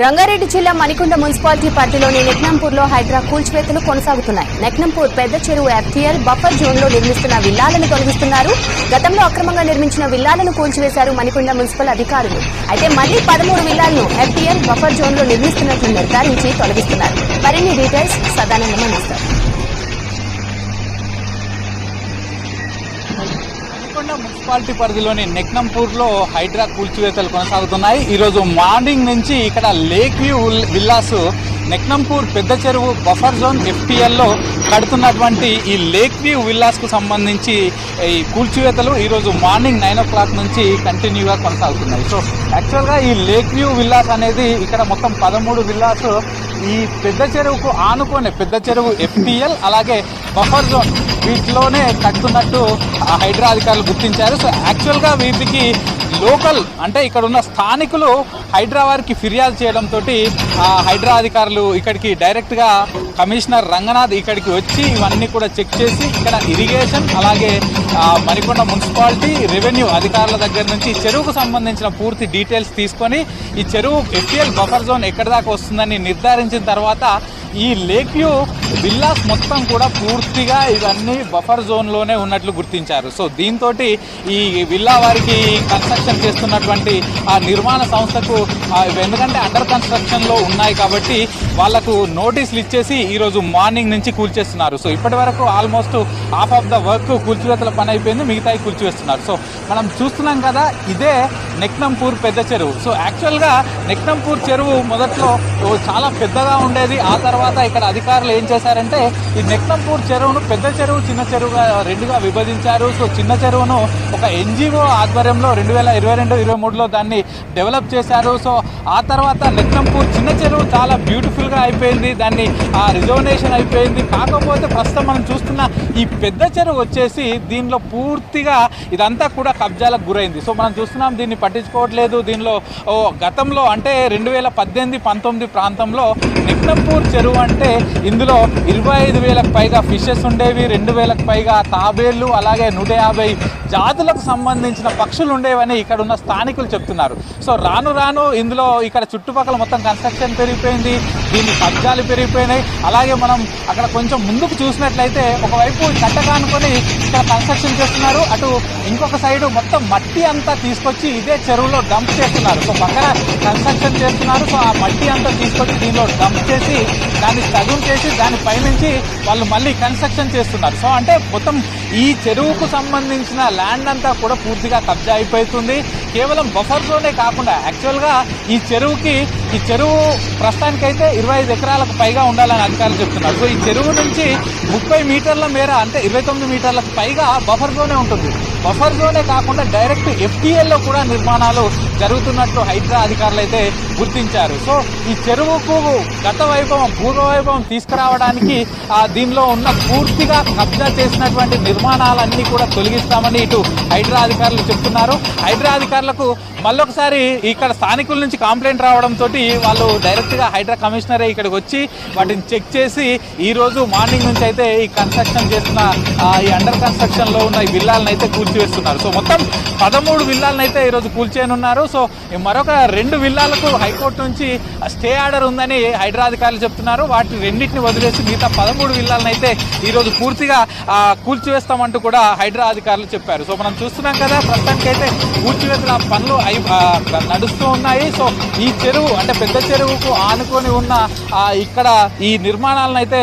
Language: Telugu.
రంగారెడ్డి జిల్లా మణికొండ మున్సిపాలిటీ పరిధిలోని నెక్నంపూర్లో హైడ్రా కూల్చివేతలు కొనసాగుతున్నాయి. నెక్నంపూర్ పెద్ద చెరువు ఎఫ్టీఎల్ బఫర్ జోన్లో నిర్మిస్తున్న విల్లాలను తొలగిస్తున్నారు. గతంలో అక్రమంగా నిర్మించిన విల్లాలను కూల్చివేశారు మణికొండ మున్సిపల్ అధికారులు. అయితే మళ్లీ 13 విల్లాలను ఎఫ్టీఎల్ బఫర్ జోన్లో నిర్మిస్తున్నట్లు నిర్ధారించి తొలగిస్తున్నారు. మరిన్ని డీటెయిల్స్ సదానందం అందిస్తారు. మున్సిపాలిటీ పరిధిలోని నెక్నంపూర్లో హైడ్రా కూల్చివేతలు కొనసాగుతున్నాయి. ఈరోజు మార్నింగ్ నుంచి ఇక్కడ లేక్ వ్యూ విల్లాస్ నెక్నంపూర్ పెద్ద చెరువు బఫర్ జోన్ ఎఫ్టీఎల్లో కడుతున్నటువంటి ఈ లేక్ వ్యూ విల్లాస్ కు సంబంధించి ఈ కూల్చివేతలు ఈరోజు మార్నింగ్ 9 o'clock నుంచి కంటిన్యూగా కొనసాగుతున్నాయి. సో యాక్చువల్గా ఈ లేక్ వ్యూ విల్లాస్ అనేది ఇక్కడ మొత్తం 13 విల్లాస్ ఈ పెద్ద చెరువుకు ఆనుకునే పెద్ద చెరువు ఎఫ్టీఎల్ అలాగే బఫర్ జోన్ వీటిలోనే కడుతున్నట్టు హైడ్రా అధికారులు గుర్తించారు. సో యాక్చువల్గా వీటికి లోకల్ అంటే ఇక్కడ ఉన్న స్థానికులు హైడ్రా వారికి ఫిర్యాదు చేయడంతో హైడ్రా అధికారులు ఇక్కడికి డైరెక్ట్గా కమిషనర్ రంగనాథ్ ఇక్కడికి వచ్చి ఇవన్నీ కూడా చెక్ చేసి ఇక్కడ ఇరిగేషన్ అలాగే మణికొండ మున్సిపాలిటీ రెవెన్యూ అధికారుల దగ్గర నుంచి చెరువుకు సంబంధించిన పూర్తి డీటెయిల్స్ తీసుకొని ఈ చెరువు ఎఫ్టీఎల్ బఫర్ జోన్ ఎక్కడి దాకా వస్తుందని నిర్ధారించిన తర్వాత ఈ లేక్ వ్యూ విల్లాస్ మొత్తం కూడా పూర్తిగా ఇవన్నీ బఫర్ జోన్లోనే ఉన్నట్లు గుర్తించారు. సో దీంతో ఈ విల్లా వారికి కన్స్ట్రక్షన్ చేస్తున్నటువంటి ఆ నిర్మాణ సంస్థకు ఎందుకంటే అండర్ కన్స్ట్రక్షన్లో ఉన్నాయి కాబట్టి వాళ్లకు నోటీసులు ఇచ్చేసి ఈరోజు మార్నింగ్ నుంచి కూల్చేస్తున్నారు. సో ఇప్పటి వరకు almost half of the work కూల్చివేతల పని అయిపోయింది, మిగతాయి కూల్చివేస్తున్నారు. సో మనం చూస్తున్నాం కదా, ఇదే నెక్నంపూర్ పెద్ద చెరువు. సో యాక్చువల్గా నెక్నంపూర్ చెరువు మొదట్లో చాలా పెద్దగా ఉండేది. ఆ తర్వాత ఇక్కడ అధికారులు ఏం చేశారంటే ఈ నెక్నంపూర్ చెరువును పెద్ద చెరువు చిన్న చెరువుగా రెండుగా విభజించారు. సో చిన్న చెరువును ఒక ఎన్జిఓ ఆధ్వర్యంలో 2022-23లో దాన్ని డెవలప్ చేశారు. సో ఆ తర్వాత నెక్నంపూర్ చిన్న చెరువు చాలా బ్యూటిఫుల్గా అయిపోయింది, దాన్ని రిజర్వేషన్ అయిపోయింది. కాకపోతే ప్రస్తుతం మనం చూస్తున్న ఈ పెద్ద చెరువు వచ్చేసి దీనిలో పూర్తిగా ఇదంతా కూడా కబ్జాలకు గురైంది. సో మనం చూస్తున్నాం, దీన్ని పట్టించుకోవట్లేదు. దీనిలో గతంలో అంటే 2018-19 ప్రాంతంలో నెక్నంపూర్ చెరువు అంటే ఇందులో 25,000కు పైగా ఫిషెస్ ఉండేవి, 2,000కు పైగా తాబేళ్లు అలాగే 150 జాతులకు సంబంధించిన పక్షులు ఉండేవని ఇక్కడ ఉన్న స్థానికులు చెప్తున్నారు. సో రాను రాను ఇందులో ఇక్కడ చుట్టుపక్కల మొత్తం కన్స్ట్రక్షన్ పెరిగిపోయింది, దీన్ని కబ్జాలు పెరిగిపోయినాయి. అలాగే మనం అక్కడ కొంచెం ముందుకు చూసినట్లయితే ఒకవైపు కట్టకానుకొని ఇక్కడ కన్స్ట్రక్షన్ చేస్తున్నారు, అటు ఇంకొక సైడు మొత్తం మట్టి అంతా తీసుకొచ్చి ఇదే చెరువులో డంప్ చేస్తున్నారు. సో పక్కన కన్స్ట్రక్షన్ చేస్తున్నారు. సో ఆ మట్టి అంతా తీసుకొచ్చి దీనిలో డంప్ చేసి దాన్ని సగం చేసి దానిపైనుంచి వాళ్ళు మళ్ళీ కన్స్ట్రక్షన్ చేస్తున్నారు. సో అంటే మొత్తం ఈ చెరువుకు సంబంధించిన ల్యాండ్ అంతా కూడా పూర్తిగా కబ్జా అయిపోతుంది. కేవలం బఫర్ జోనే కాకుండా యాక్చువల్గా ఈ చెరువు ప్రస్తుతానికైతే 25 ఎకరాలకు పైగా ఉండాలని అధికారులు చెప్తున్నారు. సో ఈ చెరువు నుంచి 30 మీటర్ల మేర అంటే 29 మీటర్లకు పైగా బఫర్ జోనే ఉంటుంది. బఫర్ జోనే కాకుండా డైరెక్ట్ ఎఫ్టీఎల్లో కూడా నిర్మాణాలు జరుగుతున్నట్లు హైడ్రా అధికారులు అయితే గుర్తించారు. సో ఈ చెరువుకు గత వైభవం పూర్వ వైభవం తీసుకురావడానికి దీనిలో ఉన్న పూర్తిగా కబ్జా చేసినటువంటి నిర్మాణాలన్నీ కూడా తొలగిస్తామని ఇటు హైడ్రా అధికారులు చెప్తున్నారు. హైడ్రా అధికారులకు మళ్ళొకసారి ఇక్కడ స్థానికుల నుంచి కంప్లైంట్ రావడంతో వాళ్ళు డైరెక్ట్గా హైడ్రా కమిషనరే ఇక్కడికి వచ్చి వాటిని చెక్ చేసి ఈ రోజు మార్నింగ్ నుంచి అయితే ఈ కన్స్ట్రక్షన్ చేస్తున్న ఈ అండర్ కన్స్ట్రక్షన్లో ఉన్న ఈ విల్లాలను అయితే కూల్చివేస్తున్నారు. సో మొత్తం 13 విల్లాలను అయితే ఈరోజు కూల్చేయనున్నారు. సో మరొక 2 విల్లాలకు హైకోర్టు నుంచి స్టే ఆర్డర్ ఉందని హైడ్రా అధికారులు చెప్తున్నారు. వాటి రెండింటిని వదిలేసి మిగతా 13 విల్లాలను అయితే ఈరోజు పూర్తిగా కూల్చివేస్తామంటూ కూడా హైడ్రా అధికారులు చెప్పారు. సో మనం చూస్తున్నాం కదా, ప్రస్తుతానికైతే కూల్చివేతల పనులు నడుస్తూ ఉన్నాయి. సో ఈ చెరువు అంటే పెద్ద చెరువుకు ఆనుకొని ఉన్న ఇక్కడ ఈ నిర్మాణాలను అయితే